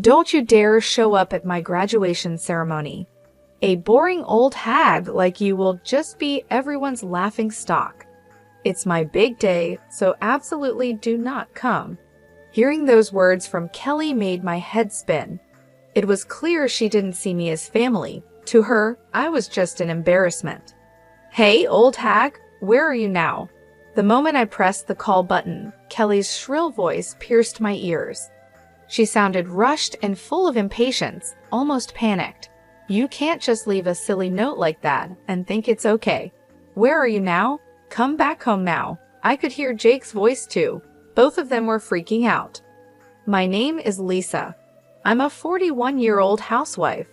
Don't you dare show up at my graduation ceremony. A boring old hag like you will just be everyone's laughing stock. It's my big day, so absolutely do not come." Hearing those words from Kelly made my head spin. It was clear she didn't see me as family. To her, I was just an embarrassment. "Hey, old hag, where are you now?" The moment I pressed the call button, Kelly's shrill voice pierced my ears. She sounded rushed and full of impatience, almost panicked. "You can't just leave a silly note like that and think it's okay. Where are you now? Come back home now." I could hear Jake's voice too. Both of them were freaking out. "My name is Lisa. I'm a 41-year-old housewife.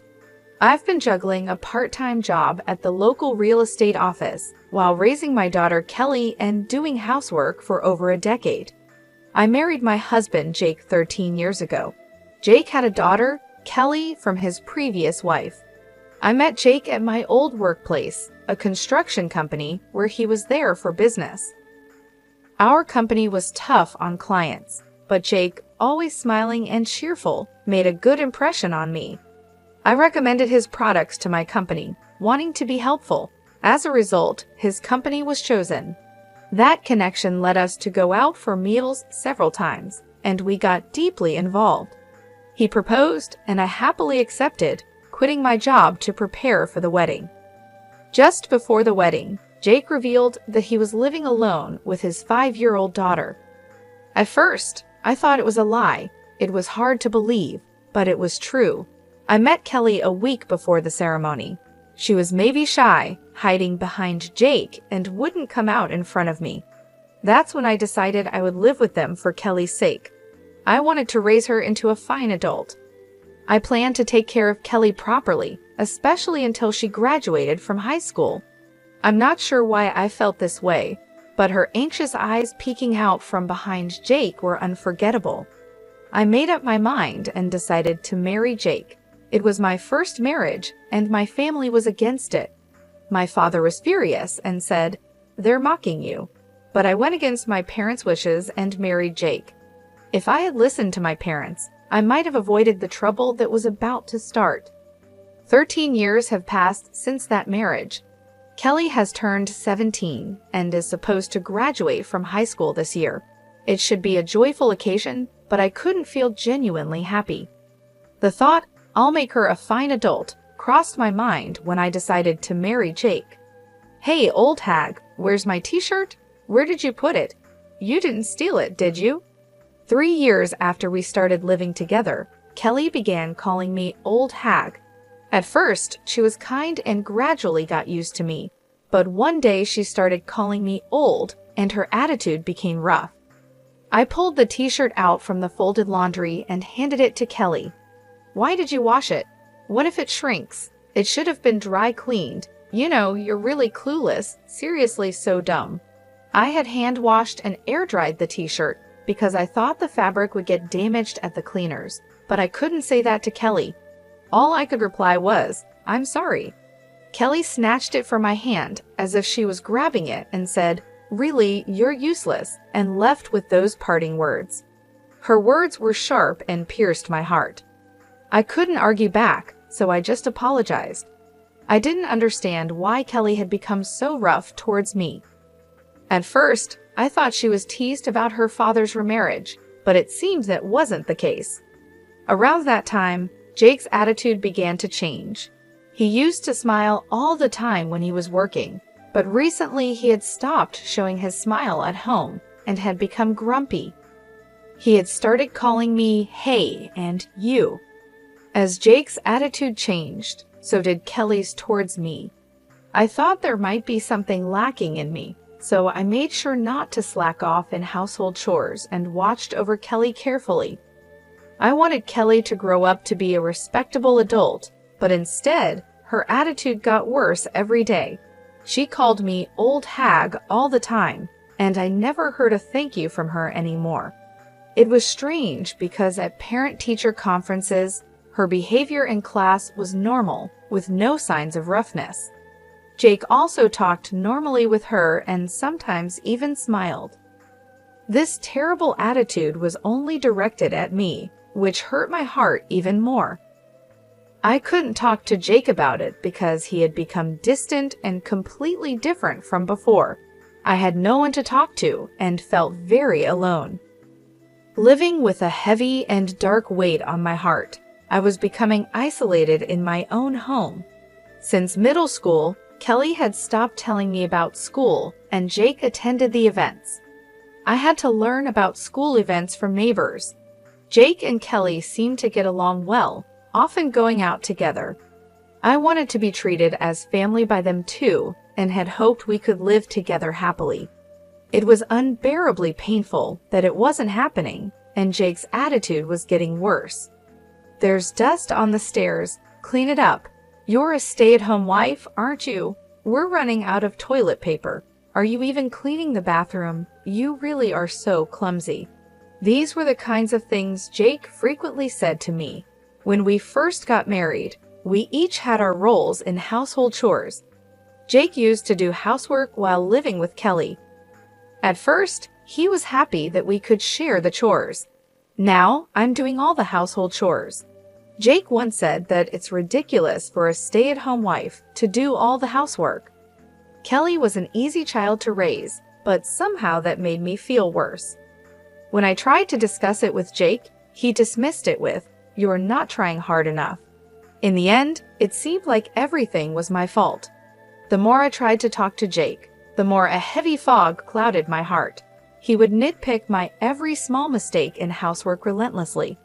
I've been juggling a part-time job at the local real estate office while raising my daughter Kelly and doing housework for over a decade. I married my husband Jake 13 years ago. Jake had a daughter, Kelly, from his previous wife. I met Jake at my old workplace, a construction company where he was there for business. Our company was tough on clients, but Jake, always smiling and cheerful, made a good impression on me. I recommended his products to my company, wanting to be helpful. As a result, his company was chosen. That connection led us to go out for meals several times, and we got deeply involved. He proposed, and I happily accepted, quitting my job to prepare for the wedding. Just before the wedding, Jake revealed that he was living alone with his 5-year-old daughter. At first, I thought it was a lie. It was hard to believe, but it was true. I met Kelly a week before the ceremony. She was maybe shy, hiding behind Jake, and wouldn't come out in front of me. That's when I decided I would live with them for Kelly's sake. I wanted to raise her into a fine adult. I planned to take care of Kelly properly, especially until she graduated from high school. I'm not sure why I felt this way, but her anxious eyes peeking out from behind Jake were unforgettable. I made up my mind and decided to marry Jake. It was my first marriage, and my family was against it. My father was furious and said, "They're mocking you." But I went against my parents' wishes and married Jake. If I had listened to my parents, I might have avoided the trouble that was about to start. 13 years have passed since that marriage. Kelly has turned 17 and is supposed to graduate from high school this year. It should be a joyful occasion, but I couldn't feel genuinely happy. The thought, "I'll make her a fine adult," crossed my mind when I decided to marry Jake. "Hey, old hag, where's my t-shirt? Where did you put it? You didn't steal it, did you?" 3 years after we started living together, Kelly began calling me old hag. At first, she was kind and gradually got used to me, but one day she started calling me old and her attitude became rough. I pulled the t-shirt out from the folded laundry and handed it to Kelly. "Why did you wash it? What if it shrinks? It should have been dry cleaned. You know, you're really clueless, seriously so dumb." I had hand washed and air dried the t-shirt because I thought the fabric would get damaged at the cleaners, but I couldn't say that to Kelly. All I could reply was, "I'm sorry." Kelly snatched it from my hand as if she was grabbing it and said, "Really, you're useless," and left with those parting words. Her words were sharp and pierced my heart. I couldn't argue back, so I just apologized. I didn't understand why Kelly had become so rough towards me. At first, I thought she was teased about her father's remarriage, but it seems that wasn't the case. Around that time, Jake's attitude began to change. He used to smile all the time when he was working, but recently he had stopped showing his smile at home and had become grumpy. He had started calling me hey and you. As Jake's attitude changed, so did Kelly's towards me. I thought there might be something lacking in me, so I made sure not to slack off in household chores and watched over Kelly carefully. I wanted Kelly to grow up to be a respectable adult, but instead, her attitude got worse every day. She called me old hag all the time, and I never heard a thank you from her anymore. It was strange because at parent-teacher conferences, her behavior in class was normal, with no signs of roughness. Jake also talked normally with her and sometimes even smiled. This terrible attitude was only directed at me, which hurt my heart even more. I couldn't talk to Jake about it because he had become distant and completely different from before. I had no one to talk to and felt very alone. Living with a heavy and dark weight on my heart, I was becoming isolated in my own home. Since middle school, Kelly had stopped telling me about school, and Jake attended the events. I had to learn about school events from neighbors. Jake and Kelly seemed to get along well, often going out together. I wanted to be treated as family by them too, and had hoped we could live together happily. It was unbearably painful that it wasn't happening, and Jake's attitude was getting worse. "There's dust on the stairs. Clean it up. You're a stay-at-home wife, aren't you? We're running out of toilet paper. Are you even cleaning the bathroom? You really are so clumsy." These were the kinds of things Jake frequently said to me. When we first got married, we each had our roles in household chores. Jake used to do housework while living with Kelly. At first, he was happy that we could share the chores. Now, I'm doing all the household chores. Jake once said that it's ridiculous for a stay-at-home wife to do all the housework. Kelly was an easy child to raise, but somehow that made me feel worse. When I tried to discuss it with Jake, he dismissed it with, "You're not trying hard enough." In the end, it seemed like everything was my fault. The more I tried to talk to Jake, the more a heavy fog clouded my heart. He would nitpick my every small mistake in housework relentlessly.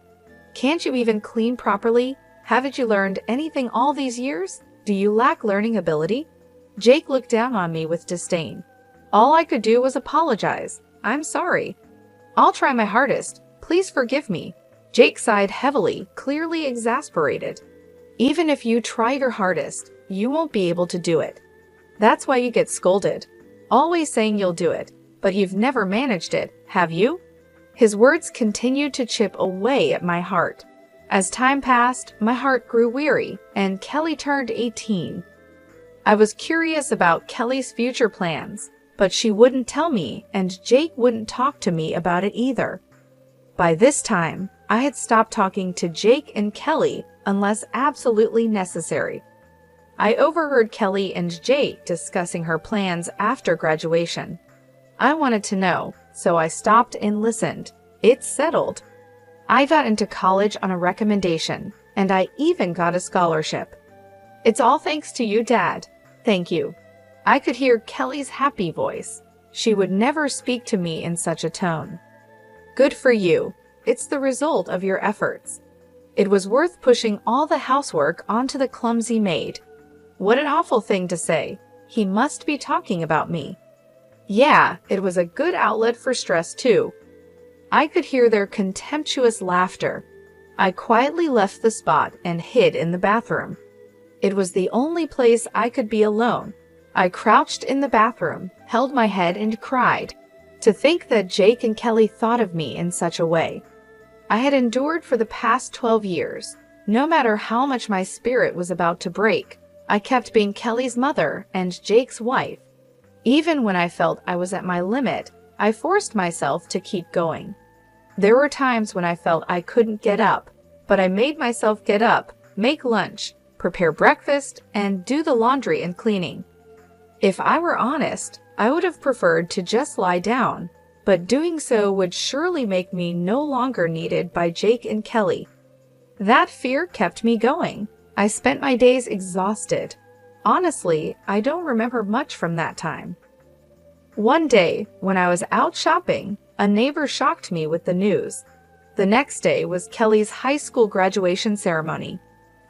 "Can't you even clean properly? Haven't you learned anything all these years? Do you lack learning ability?" Jake looked down on me with disdain. All I could do was apologize. "I'm sorry. I'll try my hardest. Please forgive me." Jake sighed heavily, clearly exasperated. "Even if you try your hardest, you won't be able to do it. That's why you get scolded. Always saying you'll do it, but you've never managed it, have you?" His words continued to chip away at my heart. As time passed, my heart grew weary, and Kelly turned 18. I was curious about Kelly's future plans, but she wouldn't tell me, and Jake wouldn't talk to me about it either. By this time, I had stopped talking to Jake and Kelly unless absolutely necessary. I overheard Kelly and Jake discussing her plans after graduation. I wanted to know, so I stopped and listened. It's settled. I got into college on a recommendation, and I even got a scholarship. "It's all thanks to you, Dad. Thank you." I could hear Kelly's happy voice. She would never speak to me in such a tone. "Good for you. It's the result of your efforts." It was worth pushing all the housework onto the clumsy maid. What an awful thing to say. He must be talking about me. Yeah, it was a good outlet for stress too. I could hear their contemptuous laughter. I quietly left the spot and hid in the bathroom. It was the only place I could be alone. I crouched in the bathroom, held my head and cried. To think that Jake and Kelly thought of me in such a way. I had endured for the past 12 years. No matter how much my spirit was about to break, I kept being Kelly's mother and Jake's wife. Even when I felt I was at my limit, I forced myself to keep going. There were times when I felt I couldn't get up, but I made myself get up, make lunch, prepare breakfast, and do the laundry and cleaning. If I were honest, I would have preferred to just lie down, but doing so would surely make me no longer needed by Jake and Kelly. That fear kept me going. I spent my days exhausted. Honestly, I don't remember much from that time. One day, when I was out shopping, a neighbor shocked me with the news. The next day was Kelly's high school graduation ceremony.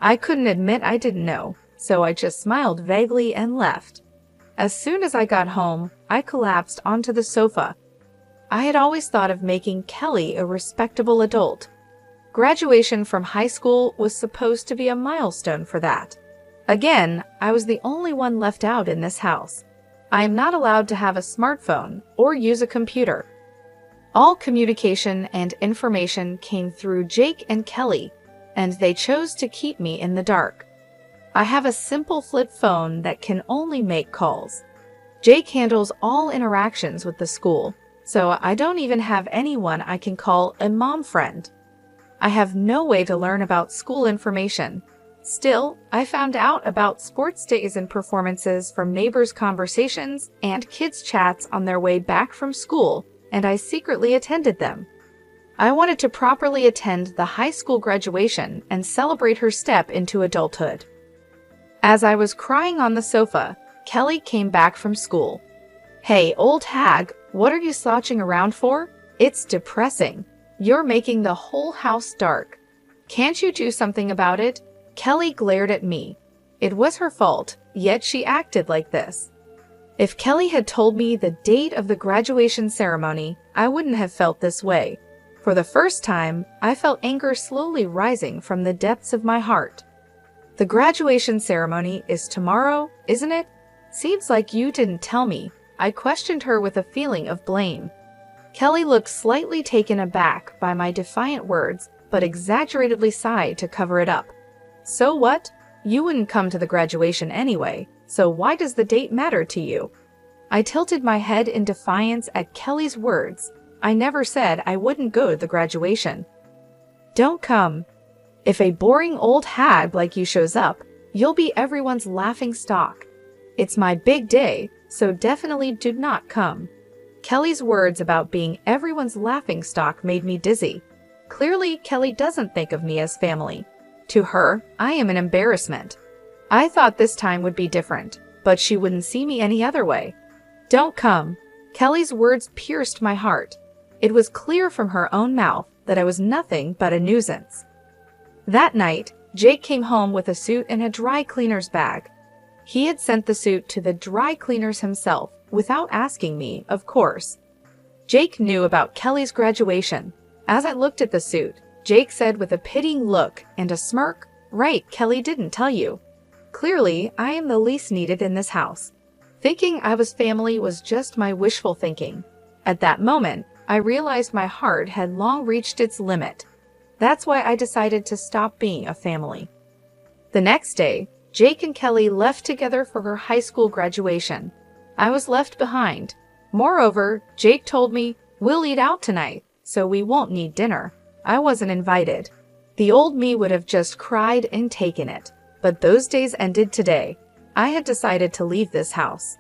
I couldn't admit I didn't know, so I just smiled vaguely and left. As soon as I got home, I collapsed onto the sofa. I had always thought of making Kelly a respectable adult. Graduation from high school was supposed to be a milestone for that. Again, I was the only one left out in this house. I am not allowed to have a smartphone or use a computer. All communication and information came through Jake and Kelly, and they chose to keep me in the dark. I have a simple flip phone that can only make calls. Jake handles all interactions with the school, so I don't even have anyone I can call a mom friend. I have no way to learn about school information. Still, I found out about sports days and performances from neighbors' conversations and kids' chats on their way back from school, and I secretly attended them. I wanted to properly attend the high school graduation and celebrate her step into adulthood. As I was crying on the sofa, Kelly came back from school. "Hey, old hag, what are you slouching around for? It's depressing. You're making the whole house dark. Can't you do something about it?" Kelly glared at me. It was her fault, yet she acted like this. If Kelly had told me the date of the graduation ceremony, I wouldn't have felt this way. For the first time, I felt anger slowly rising from the depths of my heart. "The graduation ceremony is tomorrow, isn't it? Seems like you didn't tell me." I questioned her with a feeling of blame. Kelly looked slightly taken aback by my defiant words, but exaggeratedly sighed to cover it up. "So what? You wouldn't come to the graduation anyway, so why does the date matter to you?" I tilted my head in defiance at Kelly's words. I never said I wouldn't go to the graduation. "Don't come. If a boring old hag like you shows up, you'll be everyone's laughing stock. It's my big day, so definitely do not come." Kelly's words about being everyone's laughingstock made me dizzy. Clearly, Kelly doesn't think of me as family. To her, I am an embarrassment. I thought this time would be different, but she wouldn't see me any other way. "Don't come." Kelly's words pierced my heart. It was clear from her own mouth that I was nothing but a nuisance. That night, Jake came home with a suit and a dry cleaner's bag. He had sent the suit to the dry cleaners himself, without asking me, of course. Jake knew about Kelly's graduation. As I looked at the suit, Jake said with a pitying look and a smirk, "Right, Kelly didn't tell you. Clearly, I am the least needed in this house." Thinking I was family was just my wishful thinking. At that moment, I realized my heart had long reached its limit. That's why I decided to stop being a family. The next day, Jake and Kelly left together for her high school graduation. I was left behind. Moreover, Jake told me, "We'll eat out tonight, so we won't need dinner." I wasn't invited. The old me would have just cried and taken it. But those days ended today. I had decided to leave this house.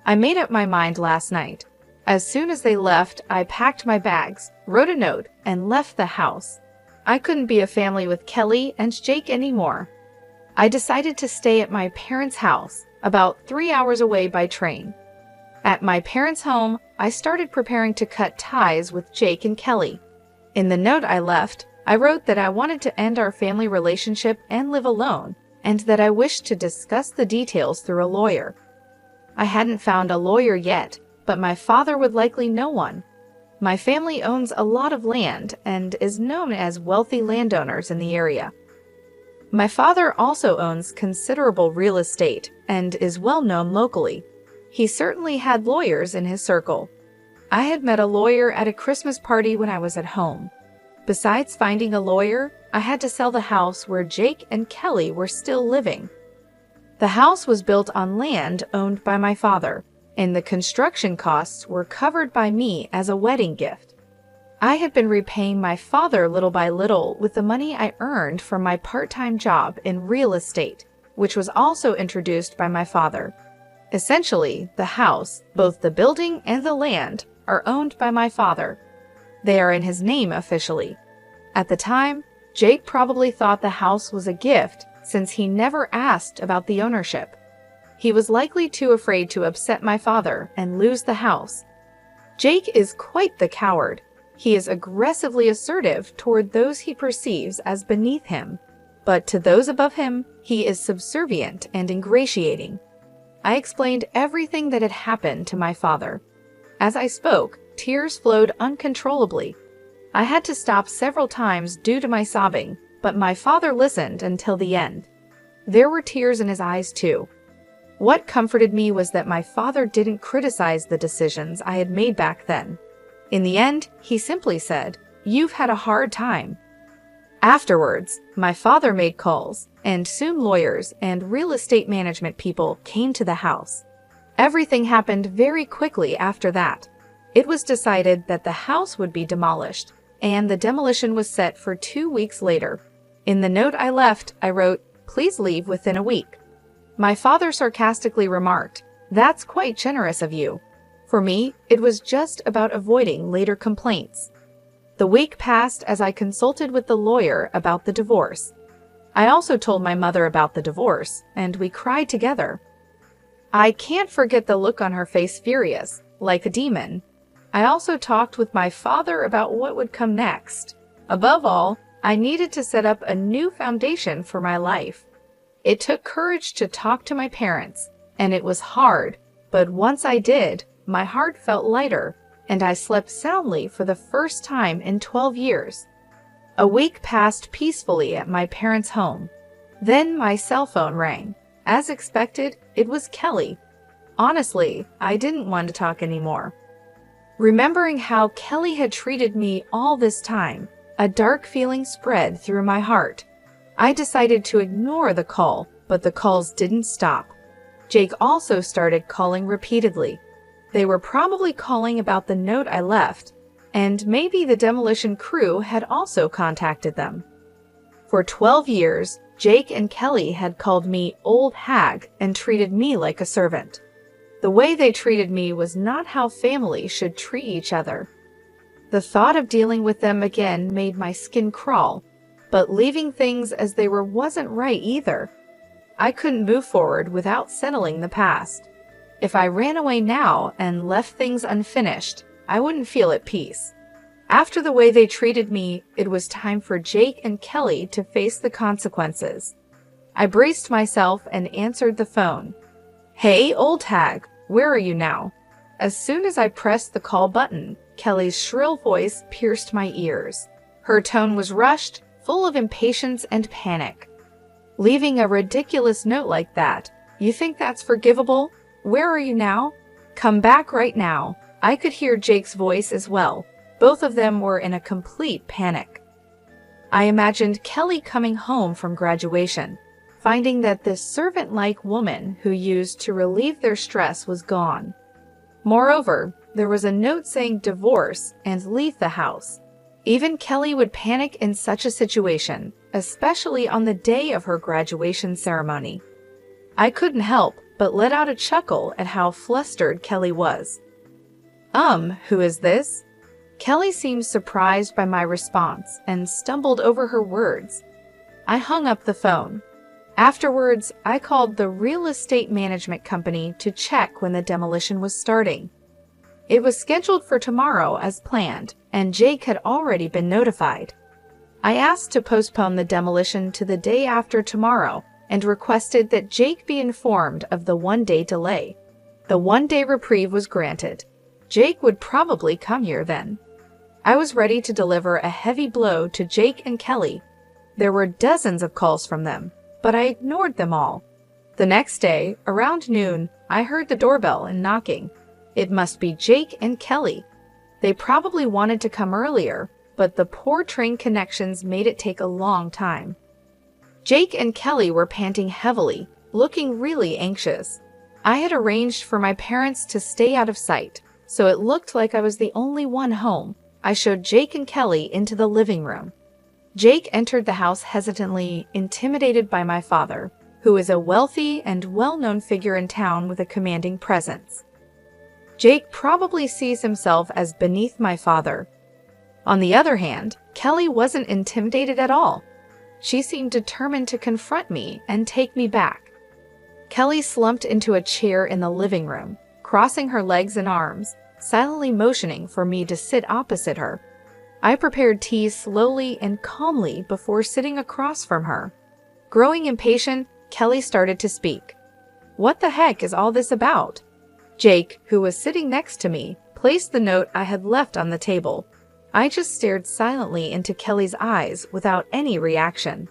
I made up my mind last night. As soon as they left, I packed my bags, wrote a note, and left the house. I couldn't be a family with Kelly and Jake anymore. I decided to stay at my parents' house, about 3 hours away by train. At my parents' home, I started preparing to cut ties with Jake and Kelly. In the note I left, I wrote that I wanted to end our family relationship and live alone, and that I wished to discuss the details through a lawyer. I hadn't found a lawyer yet, but my father would likely know one. My family owns a lot of land and is known as wealthy landowners in the area. My father also owns considerable real estate and is well known locally. He certainly had lawyers in his circle. I had met a lawyer at a Christmas party when I was at home. Besides finding a lawyer, I had to sell the house where Jake and Kelly were still living. The house was built on land owned by my father, and the construction costs were covered by me as a wedding gift. I had been repaying my father little by little with the money I earned from my part-time job in real estate, which was also introduced by my father. Essentially, the house, both the building and the land, are owned by my father. They are in his name officially. At the time, Jake probably thought the house was a gift since he never asked about the ownership. He was likely too afraid to upset my father and lose the house. Jake is quite the coward. He is aggressively assertive toward those he perceives as beneath him, but to those above him, he is subservient and ingratiating. I explained everything that had happened to my father. As I spoke, tears flowed uncontrollably. I had to stop several times due to my sobbing, but my father listened until the end. There were tears in his eyes too. What comforted me was that my father didn't criticize the decisions I had made back then. In the end, he simply said, "You've had a hard time." Afterwards, my father made calls, and soon lawyers and real estate management people came to the house. Everything happened very quickly after that. It was decided that the house would be demolished, and the demolition was set for 2 weeks later. In the note I left, I wrote, "Please leave within a week." My father sarcastically remarked, "That's quite generous of you." For me, it was just about avoiding later complaints. The week passed as I consulted with the lawyer about the divorce. I also told my mother about the divorce, and we cried together. I can't forget the look on her face, furious, like a demon. I also talked with my father about what would come next. Above all, I needed to set up a new foundation for my life. It took courage to talk to my parents, and it was hard, but once I did, my heart felt lighter, and I slept soundly for the first time in 12 years. A week passed peacefully at my parents' home. Then my cell phone rang. As expected, it was Kelly. Honestly, I didn't want to talk anymore. Remembering how Kelly had treated me all this time, a dark feeling spread through my heart. I decided to ignore the call, but the calls didn't stop. Jake also started calling repeatedly. They were probably calling about the note I left, and maybe the demolition crew had also contacted them. For 12 years, Jake and Kelly had called me old hag and treated me like a servant. The way they treated me was not how family should treat each other. The thought of dealing with them again made my skin crawl, but leaving things as they were wasn't right either. I couldn't move forward without settling the past. If I ran away now and left things unfinished, I wouldn't feel at peace. After the way they treated me, it was time for Jake and Kelly to face the consequences. I braced myself and answered the phone. "Hey, old hag, where are you now?" As soon as I pressed the call button, Kelly's shrill voice pierced my ears. Her tone was rushed, full of impatience and panic. "Leaving a ridiculous note like that? You think that's forgivable? Where are you now? Come back right now." I could hear Jake's voice as well. Both of them were in a complete panic. I imagined Kelly coming home from graduation, finding that this servant-like woman who used to relieve their stress was gone. Moreover, there was a note saying divorce and leave the house. Even Kelly would panic in such a situation, especially on the day of her graduation ceremony. I couldn't help but let out a chuckle at how flustered Kelly was. Who is this?" Kelly seemed surprised by my response and stumbled over her words. I hung up the phone. Afterwards, I called the real estate management company to check when the demolition was starting. It was scheduled for tomorrow as planned, and Jake had already been notified. I asked to postpone the demolition to the day after tomorrow and requested that Jake be informed of the one-day delay. The one-day reprieve was granted. Jake would probably come here then. I was ready to deliver a heavy blow to Jake and Kelly. There were dozens of calls from them, but I ignored them all. The next day, around noon, I heard the doorbell and knocking. It must be Jake and Kelly. They probably wanted to come earlier, but the poor train connections made it take a long time. Jake and Kelly were panting heavily, looking really anxious. I had arranged for my parents to stay out of sight, so it looked like I was the only one home. I showed Jake and Kelly into the living room. Jake entered the house hesitantly, intimidated by my father, who is a wealthy and well-known figure in town with a commanding presence. Jake probably sees himself as beneath my father. On the other hand, Kelly wasn't intimidated at all. She seemed determined to confront me and take me back. Kelly slumped into a chair in the living room, crossing her legs and arms, silently motioning for me to sit opposite her. I prepared tea slowly and calmly before sitting across from her. Growing impatient, Kelly started to speak. "What the heck is all this about?" Jake, who was sitting next to me, placed the note I had left on the table. I just stared silently into Kelly's eyes without any reaction.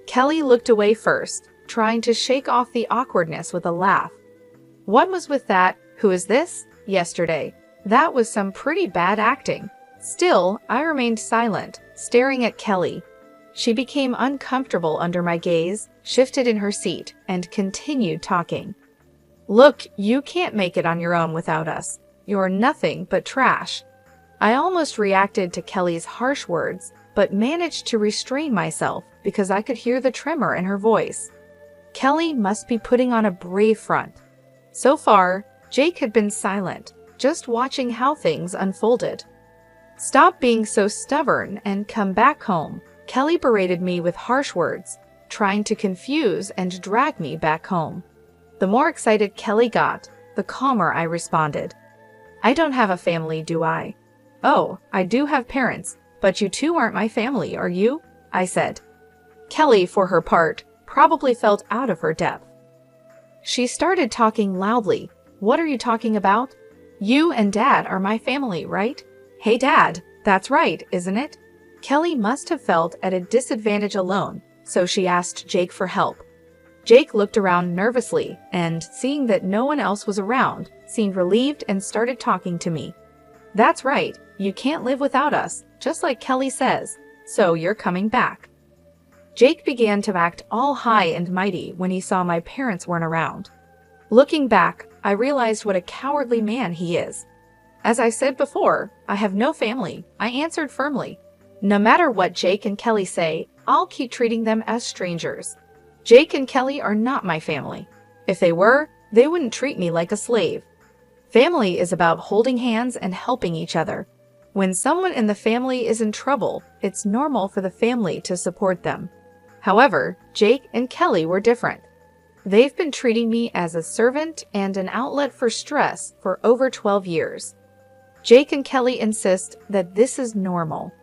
Kelly looked away first, trying to shake off the awkwardness with a laugh. "What was with that, 'Who is this?' yesterday? That was some pretty bad acting." Still, I remained silent, staring at Kelly. She became uncomfortable under my gaze, shifted in her seat, and continued talking. "Look, you can't make it on your own without us. You're nothing but trash." I almost reacted to Kelly's harsh words, but managed to restrain myself because I could hear the tremor in her voice. Kelly must be putting on a brave front. So far, Jake had been silent, just watching how things unfolded. "Stop being so stubborn and come back home," Kelly berated me with harsh words, trying to confuse and drag me back home. The more excited Kelly got, the calmer I responded. "I don't have a family, do I?" "Oh, I do have parents, but you two aren't my family, are you?" I said. Kelly, for her part, probably felt out of her depth. She started talking loudly. "What are you talking about? You and Dad are my family, right? Hey Dad, that's right, isn't it?" Kelly must have felt at a disadvantage alone, so she asked Jake for help. Jake looked around nervously and, seeing that no one else was around, seemed relieved and started talking to me. "That's right, you can't live without us, just like Kelly says, so you're coming back." Jake began to act all high and mighty when he saw my parents weren't around. Looking back, I realized what a cowardly man he is. "As I said before, I have no family," I answered firmly. "No matter what Jake and Kelly say, I'll keep treating them as strangers. Jake and Kelly are not my family. If they were, they wouldn't treat me like a slave. Family is about holding hands and helping each other. When someone in the family is in trouble, it's normal for the family to support them. However, Jake and Kelly were different. They've been treating me as a servant and an outlet for stress for over 12 years. Jake and Kelly insist that this is normal.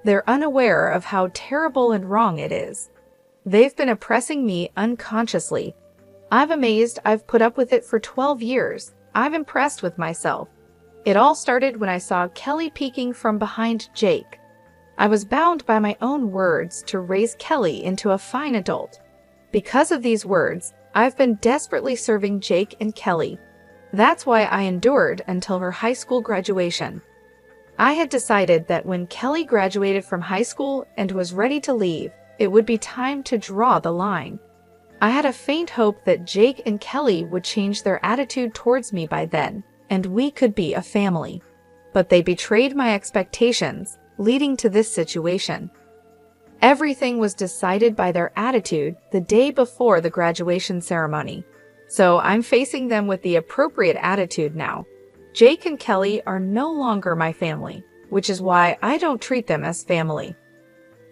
They're unaware of how terrible and wrong it is. They've been oppressing me unconsciously. I'm amazed I've put up with it for 12 years. I'm impressed with myself. It all started when I saw Kelly peeking from behind Jake. I was bound by my own words to raise Kelly into a fine adult. Because of these words, I've been desperately serving Jake and Kelly. That's why I endured until her high school graduation. I had decided that when Kelly graduated from high school and was ready to leave, it would be time to draw the line. I had a faint hope that Jake and Kelly would change their attitude towards me by then, and we could be a family. But they betrayed my expectations, leading to this situation. Everything was decided by their attitude the day before the graduation ceremony. So I'm facing them with the appropriate attitude now. Jake and Kelly are no longer my family, which is why I don't treat them as family.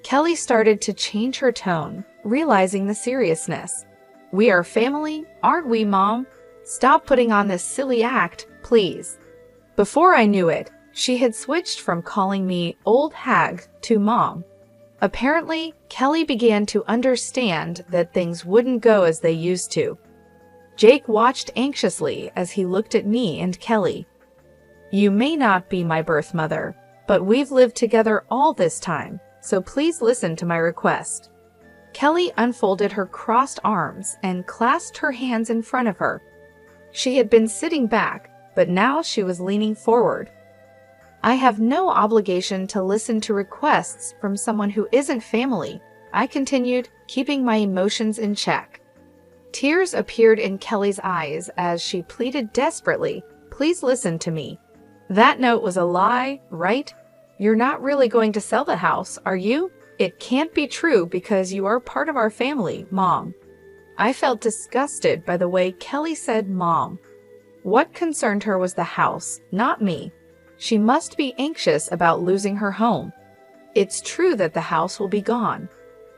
Kelly started to change her tone, realizing the seriousness. "We are family, aren't we, Mom? Stop putting on this silly act, please." Before I knew it, she had switched from calling me old hag to Mom. Apparently, Kelly began to understand that things wouldn't go as they used to. Jake watched anxiously as he looked at me and Kelly. "You may not be my birth mother, but we've lived together all this time, so please listen to my request." Kelly unfolded her crossed arms and clasped her hands in front of her. She had been sitting back, but now she was leaning forward. "I have no obligation to listen to requests from someone who isn't family," I continued, keeping my emotions in check. Tears appeared in Kelly's eyes as she pleaded desperately, "Please listen to me. That note was a lie, right? You're not really going to sell the house, are you? It can't be true because you are part of our family, Mom." I felt disgusted by the way Kelly said Mom. What concerned her was the house, not me. She must be anxious about losing her home. "It's true that the house will be gone.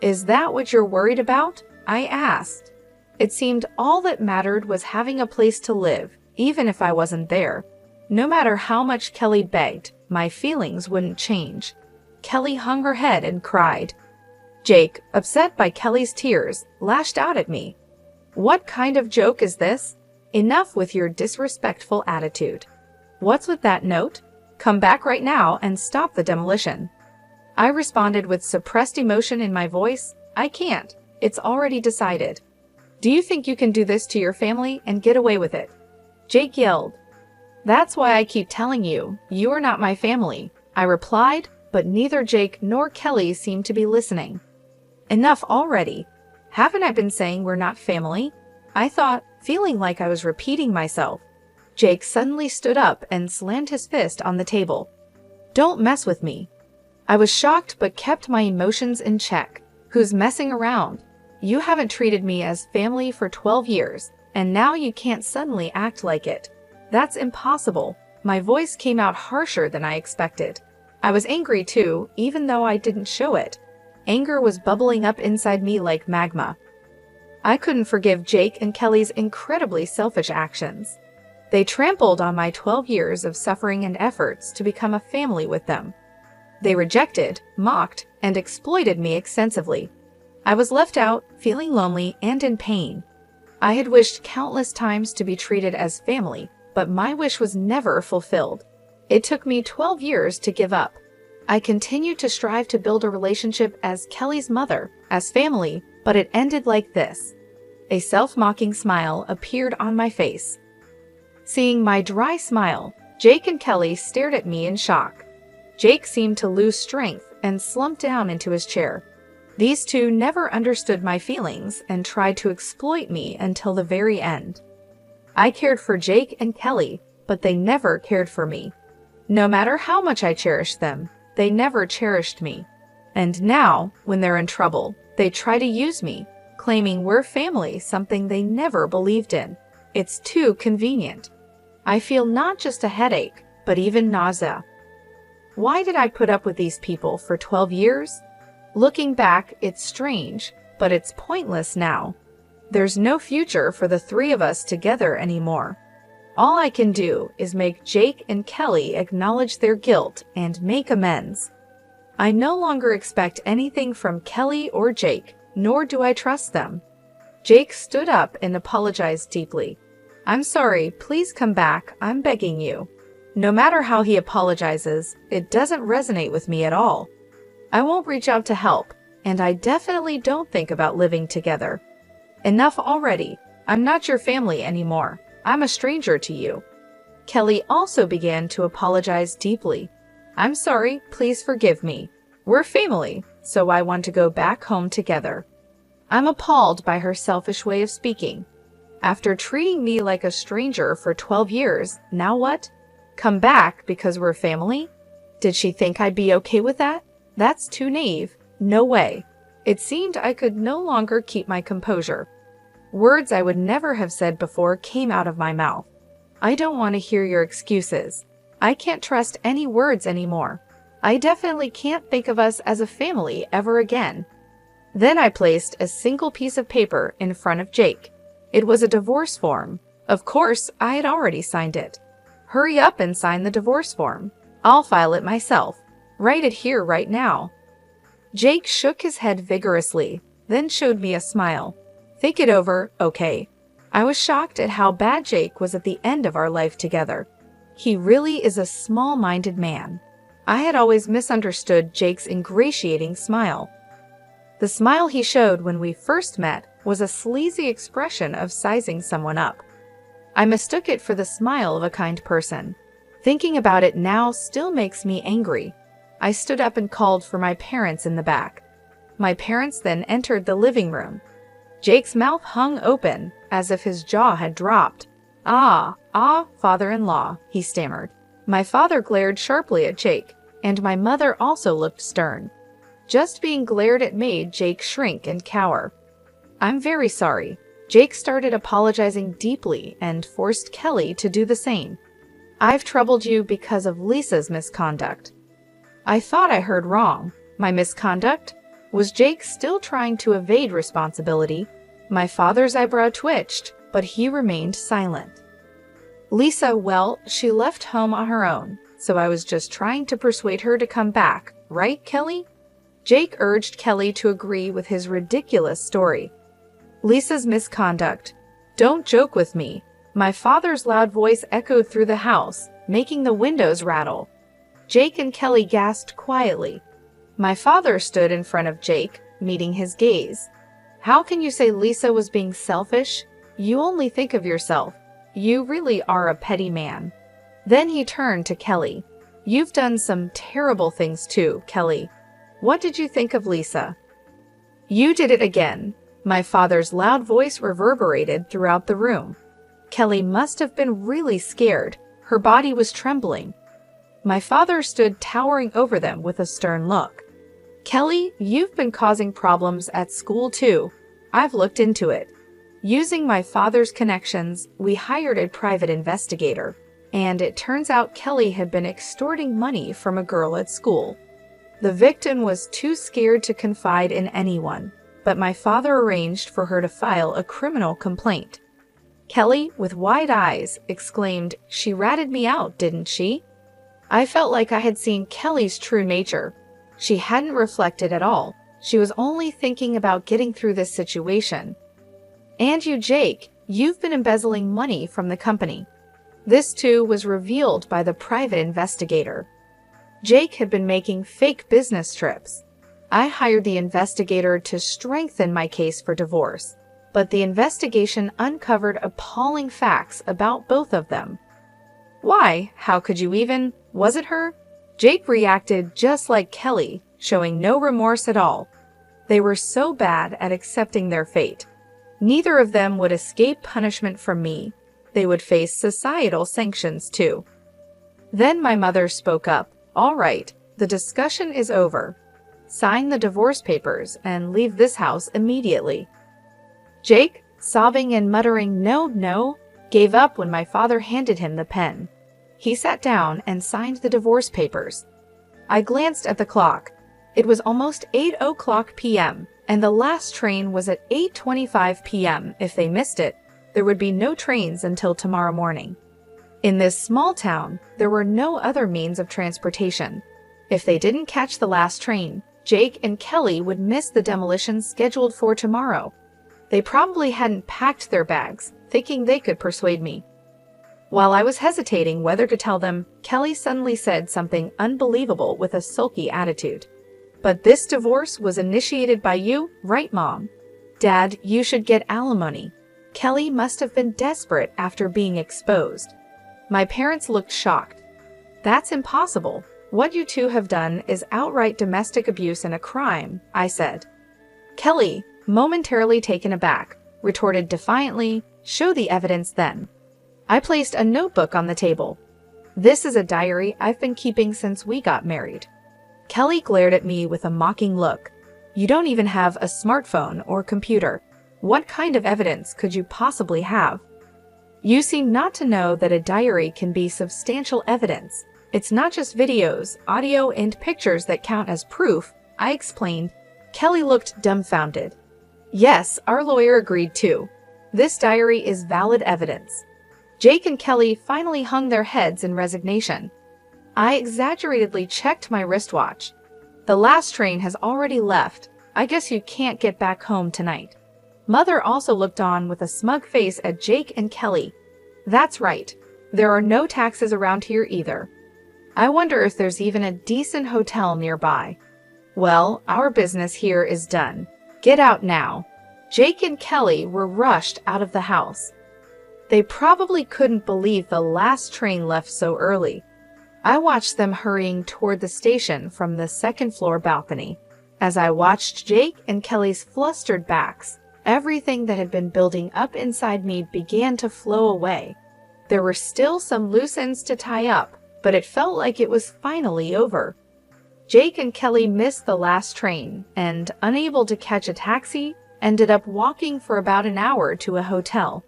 Is that what you're worried about?" I asked. It seemed all that mattered was having a place to live, even if I wasn't there. No matter how much Kelly begged, my feelings wouldn't change. Kelly hung her head and cried. Jake, upset by Kelly's tears, lashed out at me. "What kind of joke is this? Enough with your disrespectful attitude. What's with that note? Come back right now and stop the demolition." I responded with suppressed emotion in my voice. "I can't. It's already decided. Do you think you can do this to your family and get away with it?" Jake yelled. "That's why I keep telling you, you are not my family," I replied, but neither Jake nor Kelly seemed to be listening. "Enough already. Haven't I been saying we're not family?" I thought, feeling like I was repeating myself. Jake suddenly stood up and slammed his fist on the table. Don't mess with me. I was shocked but kept my emotions in check. Who's messing around? You haven't treated me as family for 12 years, and now you can't suddenly act like it. That's impossible. My voice came out harsher than I expected. I was angry too, even though I didn't show it. Anger was bubbling up inside me like magma. I couldn't forgive Jake and Kelly's incredibly selfish actions. They trampled on my 12 years of suffering and efforts to become a family with them. They rejected, mocked, and exploited me extensively. I was left out, feeling lonely and in pain. I had wished countless times to be treated as family, but my wish was never fulfilled. It took me 12 years to give up. I continued to strive to build a relationship as Kelly's mother, as family, but it ended like this. A self-mocking smile appeared on my face. Seeing my dry smile, Jake and Kelly stared at me in shock. Jake seemed to lose strength and slumped down into his chair. These two never understood my feelings and tried to exploit me until the very end. I cared for Jake and Kelly, but they never cared for me. No matter how much I cherished them, they never cherished me. And now, when they're in trouble, they try to use me, claiming we're family, something they never believed in. It's too convenient. I feel not just a headache, but even nausea. Why did I put up with these people for 12 years? Looking back, it's strange, but it's pointless now. There's no future for the three of us together anymore. All I can do is make Jake and Kelly acknowledge their guilt and make amends. I no longer expect anything from Kelly or Jake, nor do I trust them. Jake stood up and apologized deeply. I'm sorry, please come back, I'm begging you. No matter how he apologizes, it doesn't resonate with me at all. I won't reach out to help, and I definitely don't think about living together. Enough already. I'm not your family anymore. I'm a stranger to you. Kelly also began to apologize deeply. I'm sorry, please forgive me. We're family, so I want to go back home together. I'm appalled by her selfish way of speaking. After treating me like a stranger for 12 years, now what? Come back because we're family? Did she think I'd be okay with that? That's too naive. No way. It seemed I could no longer keep my composure. Words I would never have said before came out of my mouth. I don't want to hear your excuses. I can't trust any words anymore. I definitely can't think of us as a family ever again. Then I placed a single piece of paper in front of Jake. It was a divorce form. Of course, I had already signed it. Hurry up and sign the divorce form. I'll file it myself. Write it here right now. Jake shook his head vigorously, then showed me a smile. Think it over, okay? I was shocked at how bad Jake was at the end of our life together. He really is a small-minded man. I had always misunderstood Jake's ingratiating smile. The smile he showed when we first met was a sleazy expression of sizing someone up. I mistook it for the smile of a kind person. Thinking about it now still makes me angry. I stood up and called for my parents in the back. My parents then entered the living room. Jake's mouth hung open, as if his jaw had dropped. Father-in-law, he stammered. My father glared sharply at Jake, and my mother also looked stern. Just being glared at made Jake shrink and cower. I'm very sorry. Jake started apologizing deeply and forced Kelly to do the same. I've troubled you because of Lisa's misconduct. I thought I heard wrong. My misconduct? Was Jake still trying to evade responsibility? My father's eyebrow twitched, but he remained silent. Lisa, well, she left home on her own, so I was just trying to persuade her to come back, right, Kelly? Jake urged Kelly to agree with his ridiculous story. Lisa's misconduct. Don't joke with me. My father's loud voice echoed through the house, making the windows rattle. Jake and Kelly gasped quietly. My father stood in front of Jake, meeting his gaze. How can you say Lisa was being selfish? You only think of yourself. You really are a petty man. Then he turned to Kelly. You've done some terrible things too, Kelly. What did you think of Lisa? You did it again. My father's loud voice reverberated throughout the room. Kelly must have been really scared. Her body was trembling. My father stood towering over them with a stern look. Kelly, you've been causing problems at school too. I've looked into it. Using my father's connections, we hired a private investigator, and it turns out Kelly had been extorting money from a girl at school. The victim was too scared to confide in anyone, but my father arranged for her to file a criminal complaint. Kelly, with wide eyes, exclaimed, "She ratted me out, didn't she?" I felt like I had seen Kelly's true nature. She hadn't reflected at all. She was only thinking about getting through this situation. "And you, Jake, you've been embezzling money from the company." This too was revealed by the private investigator. Jake had been making fake business trips. I hired the investigator to strengthen my case for divorce, but the investigation uncovered appalling facts about both of them. "Why? How could you even? Was it her?" Jake reacted just like Kelly, showing no remorse at all. They were so bad at accepting their fate. Neither of them would escape punishment from me. They would face societal sanctions too. Then my mother spoke up. "All right, the discussion is over. Sign the divorce papers and leave this house immediately." Jake, sobbing and muttering "no, no," gave up when my father handed him the pen. He sat down and signed the divorce papers. I glanced at the clock. It was almost 8:00 p.m., and the last train was at 8:25 p.m. If they missed it, there would be no trains until tomorrow morning. In this small town, there were no other means of transportation. If they didn't catch the last train, Jake and Kelly would miss the demolition scheduled for tomorrow. They probably hadn't packed their bags, thinking they could persuade me. While I was hesitating whether to tell them, Kelly suddenly said something unbelievable with a sulky attitude. "But this divorce was initiated by you, right, Mom? Dad, you should get alimony." Kelly must have been desperate after being exposed. My parents looked shocked. "That's impossible. What you two have done is outright domestic abuse and a crime," I said. Kelly, momentarily taken aback, retorted defiantly, "Show the evidence then." I placed a notebook on the table. "This is a diary I've been keeping since we got married." Kelly glared at me with a mocking look. "You don't even have a smartphone or computer. What kind of evidence could you possibly have?" "You seem not to know that a diary can be substantial evidence. It's not just videos, audio, and pictures that count as proof," I explained. Kelly looked dumbfounded. "Yes, our lawyer agreed too. This diary is valid evidence." Jake and Kelly finally hung their heads in resignation. I exaggeratedly checked my wristwatch. "The last train has already left. I guess you can't get back home tonight." Mother also looked on with a smug face at Jake and Kelly. "That's right. There are no taxis around here either. I wonder if there's even a decent hotel nearby. Well, our business here is done. Get out now." Jake and Kelly were rushed out of the house. They probably couldn't believe the last train left so early. I watched them hurrying toward the station from the second-floor balcony. As I watched Jake and Kelly's flustered backs, everything that had been building up inside me began to flow away. There were still some loose ends to tie up, but it felt like it was finally over. Jake and Kelly missed the last train and, unable to catch a taxi, ended up walking for about an hour to a hotel.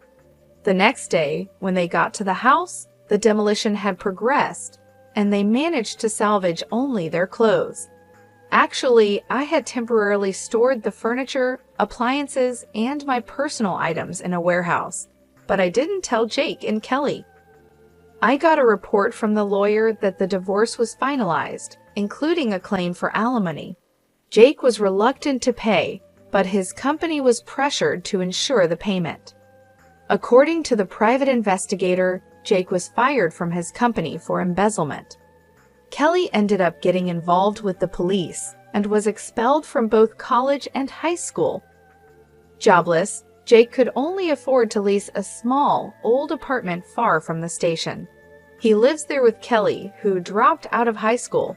The next day, when they got to the house, the demolition had progressed, and they managed to salvage only their clothes. Actually, I had temporarily stored the furniture, appliances, and my personal items in a warehouse, but I didn't tell Jake and Kelly. I got a report from the lawyer that the divorce was finalized, including a claim for alimony. Jake was reluctant to pay, but his company was pressured to ensure the payment. According to the private investigator, Jake was fired from his company for embezzlement. Kelly ended up getting involved with the police and was expelled from both college and high school. Jobless, Jake could only afford to lease a small, old apartment far from the station. He lives there with Kelly, who dropped out of high school.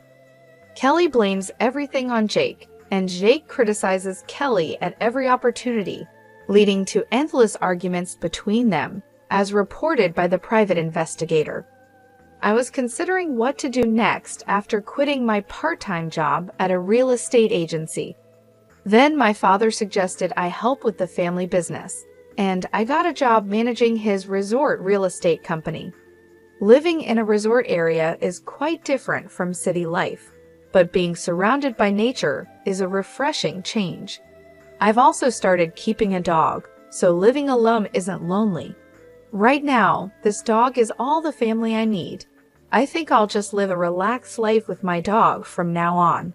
Kelly blames everything on Jake, and Jake criticizes Kelly at every opportunity, leading to endless arguments between them, as reported by the private investigator. I was considering what to do next after quitting my part-time job at a real estate agency. Then my father suggested I help with the family business, and I got a job managing his resort real estate company. Living in a resort area is quite different from city life, but being surrounded by nature is a refreshing change. I've also started keeping a dog, so living alone isn't lonely. Right now, this dog is all the family I need. I think I'll just live a relaxed life with my dog from now on.